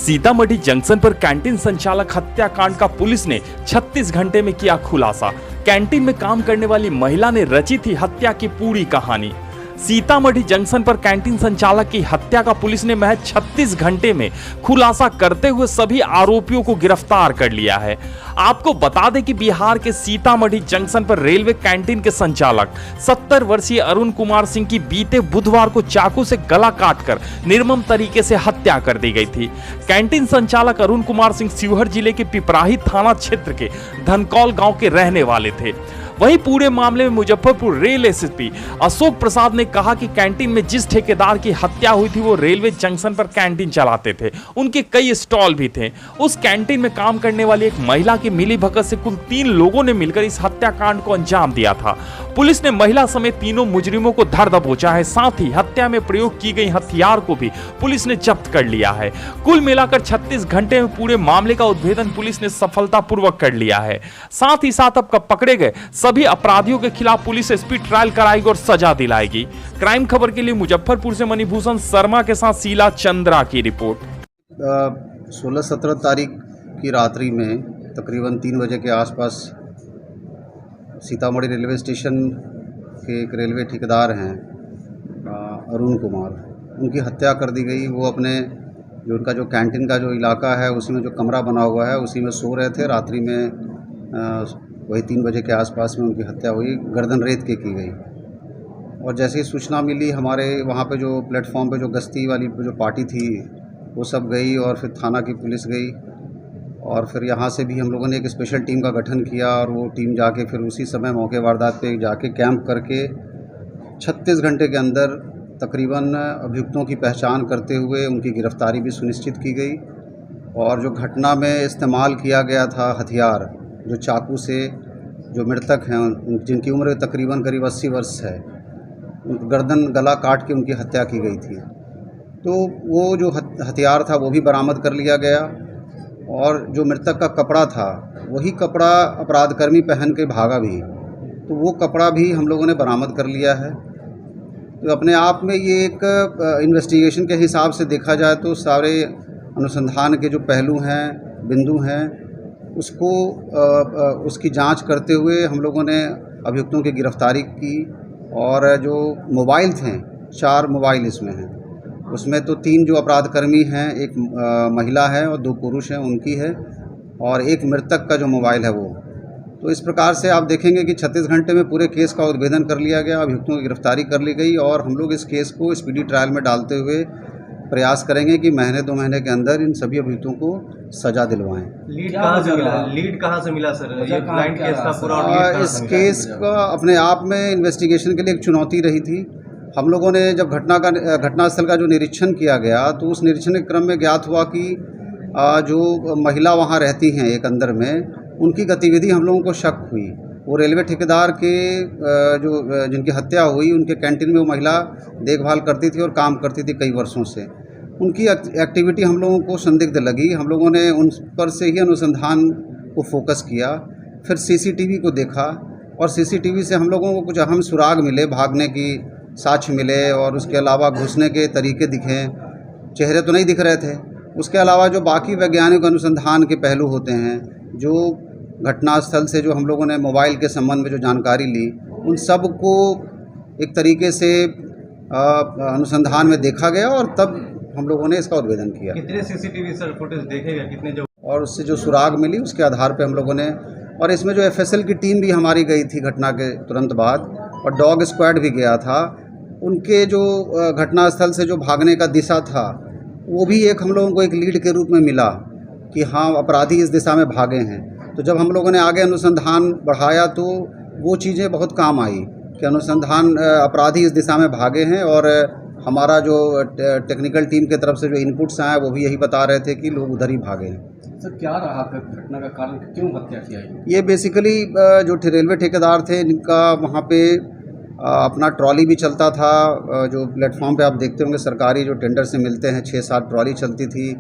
Sitamarhi junction पर canteen संचालक हत्याकांड का पुलिस ने 36 घंटे में किया खुलासा। कैंटीन में काम करने वाली महिला ने रची थी हत्या की पूरी कहानी। सीतामढ़ी जंक्शन पर कैंटीन संचालक की हत्या का पुलिस ने महज 36 घंटे में खुलासा करते हुए सभी आरोपियों को गिरफ्तार कर लिया है। आपको बता दें कि बिहार के सीतामढ़ी जंक्शन पर रेलवे कैंटीन के संचालक 70 वर्षीय अरुण कुमार सिंह की बीते बुधवार को चाकू से गला काटकर निर्मम तरीके से हत्या कर दी गई थी। कैंटीन संचालक अरुण कुमार सिंह शिवहर जिले के पिपराही थाना क्षेत्र के धनकौल गांव के रहने वाले थे। वहीं पूरे मामले में मुजफ्फरपुर रेल एसपी अशोक प्रसाद ने कहा कि कैंटीन में जिस ठेकेदार की हत्या हुई थी वो रेलवे जंक्शन पर कैंटीन चलाते थे। उनके कई स्टॉल भी थे। उस कैंटीन में काम करने वाली एक महिला की मिलीभगत से कुल 3 लोगों ने मिलकर इस हत्याकांड को अंजाम दिया था। पुलिस ने महिला समेत तीनों मुजरिमों को धर दबोचा है। साथ ही हत्या में प्रयोग की गई हथियार को भी पुलिस ने जब्त कर लिया है। कुल मिलाकर 36 घंटे में पूरे मामले का उद्भेदन पुलिस ने सफलतापूर्वक कर लिया है। साथ ही साथ अब पकड़े गए सभी अपराधियों के खिलाफ पुलिस स्पीड ट्रायल कराएगी और सजा दिलाएगी। क्राइम खबर के लिए मुजफ्फरपुर से मणिभूषण शर्मा के साथ शीला चंद्रा की रिपोर्ट। 16-17 तारीख की रात्रि में तकरीबन 3 बजे के आसपास सीतामढ़ी रेलवे स्टेशन के एक रेलवे ठेकेदार हैं अरुण कुमार, उनकी हत्या कर दी गई। वो अपने जो उनका जो कैंटीन का जो इलाका है उसी में जो कमरा बना हुआ है उसी में सो रहे थे। रात्रि में वही 3 बजे के आसपास में उनकी हत्या हुई, गर्दन रेत के की गई। और जैसे ही सूचना मिली हमारे वहाँ पे जो प्लेटफॉर्म पे जो गश्ती वाली जो पार्टी थी वो सब गई और फिर थाना की पुलिस गई और फिर यहाँ से भी हम लोगों ने एक स्पेशल टीम का गठन किया और वो टीम जाके फिर उसी समय मौके वारदात पे जाके कैंप करके 36 घंटे के अंदर तकरीबन अभियुक्तों की पहचान करते हुए उनकी गिरफ्तारी भी सुनिश्चित की गई। और जो घटना में इस्तेमाल किया गया था हथियार, जो चाकू से जो मृतक हैं जिनकी उम्र तकरीबन करीब 80 वर्ष है, गर्दन गला काट के उनकी हत्या की गई थी। तो वो जो हथियार था वो भी बरामद कर लिया गया और जो मृतक का कपड़ा था वही कपड़ा अपराधकर्मी पहन के भागा भी, तो वो कपड़ा भी हम लोगों ने बरामद कर लिया है। तो अपने आप में ये एक इन्वेस्टिगेशन के हिसाब से देखा जाए तो सारे अनुसंधान के जो पहलू हैं, बिंदु हैं, उसको उसकी जांच करते हुए हम लोगों ने अभियुक्तों की गिरफ्तारी की। और जो मोबाइल थे 4 मोबाइल इसमें हैं, उसमें तो 3 जो अपराधकर्मी हैं, एक महिला है और 2 पुरुष हैं उनकी है, और एक मृतक का जो मोबाइल है वो। तो इस प्रकार से आप देखेंगे कि 36 घंटे में पूरे केस का उद्भेदन कर लिया गया, अभियुक्तों की गिरफ्तारी कर ली गई और हम लोग इस केस को स्पीडी ट्रायल में डालते हुए प्रयास करेंगे कि महीने 2 महीने के अंदर इन सभी अभियुक्तों को सजा दिलवाएं। लीड कहाँ से मिला? लीड कहाँ से मिला सर? ये ब्लाइंड केस था पूरा और लीड इस केस का अपने आप में इन्वेस्टिगेशन के लिए एक चुनौती रही थी। हम लोगों ने जब घटनास्थल का जो निरीक्षण किया गया तो उस निरीक्षण के क्रम में ज्ञात हुआ कि जो महिला वहाँ रहती हैं एक अंदर में, उनकी गतिविधि हम लोगों को शक हुई। वो रेलवे ठेकेदार के जो जिनकी हत्या हुई उनके कैंटीन में वो महिला देखभाल करती थी और काम करती थी कई वर्षों से। उनकी एक्टिविटी हम लोगों को संदिग्ध लगी। हम लोगों ने उन पर से ही अनुसंधान को फोकस किया। फिर सीसीटीवी को देखा और सीसीटीवी से हम लोगों को कुछ अहम सुराग मिले, भागने की साक्ष्य मिले और उसके अलावा घुसने के तरीके दिखे। चेहरे तो नहीं दिख रहे थे। उसके अलावा जो बाकी वैज्ञानिक अनुसंधान के पहलू होते हैं, जो घटनास्थल से जो हम लोगों ने मोबाइल के संबंध में जो जानकारी ली, उन सब को एक तरीके से अनुसंधान में देखा गया और तब हम लोगों ने इसका उद्भेदन किया। कितने सीसीटीवी सर फुटेज देखे गए, कितने जो और उससे जो सुराग मिली उसके आधार पे हम लोगों ने, और इसमें जो एफएसएल की टीम भी हमारी गई थी घटना के तुरंत बाद और डॉग स्क्वाड भी गया था। उनके जो घटनास्थल से जो भागने का दिशा था वो भी एक हम लोगों को एक लीड के रूप में मिला कि हाँ अपराधी इस दिशा में भागे हैं। तो जब हम लोगों ने आगे अनुसंधान बढ़ाया तो वो चीज़ें बहुत काम आई कि अनुसंधान अपराधी इस दिशा में भागे हैं और हमारा जो टेक्निकल टीम की तरफ से जो इनपुट्स आए वो भी यही बता रहे थे कि लोग उधर ही भागे हैं। सर क्या रहा घटना का कारण, क्यों हत्या किया? ये बेसिकली जो रेलवे ठेकेदार थे जिनका वहाँ पे अपना ट्रॉली भी चलता था, जो प्लेटफॉर्म पे आप देखते होंगे सरकारी जो टेंडर से मिलते हैं 6-7 ट्रॉली चलती थी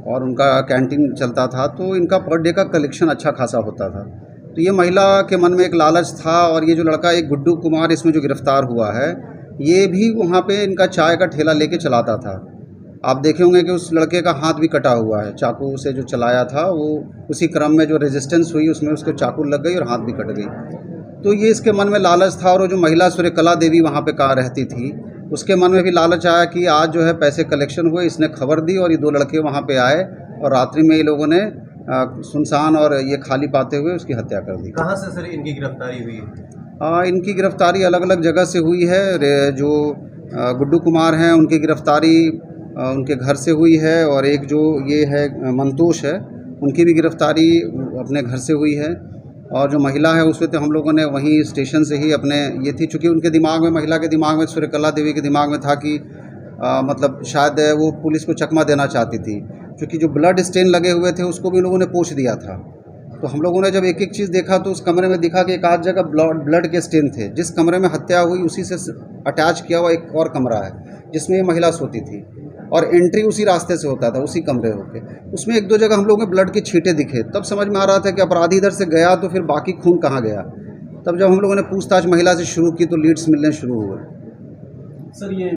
और उनका कैंटीन चलता था, तो इनका पर डे का कलेक्शन अच्छा खासा होता था। तो ये महिला के मन में एक लालच था और ये जो लड़का एक गुड्डू कुमार इसमें जो गिरफ्तार हुआ है, ये भी वहाँ पे इनका चाय का ठेला लेके चलाता था। आप देखे होंगे कि उस लड़के का हाथ भी कटा हुआ है, चाकू से जो चलाया था वो उसी क्रम में जो रेजिस्टेंस हुई उसमें उसको चाकू लग गई और हाथ भी कट गई। तो ये इसके मन में लालच था, और वो जो महिला सूर्यकला देवी वहाँ पे कहाँ रहती थी उसके मन में भी लालच आया कि आज जो है पैसे कलेक्शन हुए, इसने खबर दी और ये 2 लड़के वहाँ पे आए और रात्रि में ये लोगों ने सुनसान और ये खाली पाते हुए उसकी हत्या कर दी। कहाँ से सर इनकी गिरफ्तारी हुई है? इनकी गिरफ्तारी अलग अलग जगह से हुई है। जो गुड्डू कुमार हैं उनकी गिरफ्तारी उनके घर से हुई है, और एक जो ये है मंतोष है उनकी भी गिरफ्तारी अपने घर से हुई है। और जो महिला है उसमें तो हम लोगों ने वहीं स्टेशन से ही अपने ये थी, चूँकि उनके दिमाग में, महिला के दिमाग में, सूर्यकला देवी के दिमाग में था कि मतलब शायद वो पुलिस को चकमा देना चाहती थी, क्योंकि जो ब्लड स्टेन लगे हुए थे उसको भी लोगों ने पोंछ दिया था। तो हम लोगों ने जब एक एक चीज़ देखा तो उस कमरे में दिखा कि एक आध जगह ब्लड के स्टेन थे। जिस कमरे में हत्या हुई उसी से अटैच किया हुआ एक और कमरा है जिसमें ये महिला सोती थी, और एंट्री उसी रास्ते से होता था, उसी कमरे होके। उसमें 1-2 जगह हम लोगों को ब्लड के छींटे दिखे, तब समझ में आ रहा था कि अपराधी इधर से गया तो फिर बाकी खून कहाँ गया। तब जब हम लोगों ने पूछताछ महिला से शुरू की तो लीड्स मिलने शुरू हुए। सर ये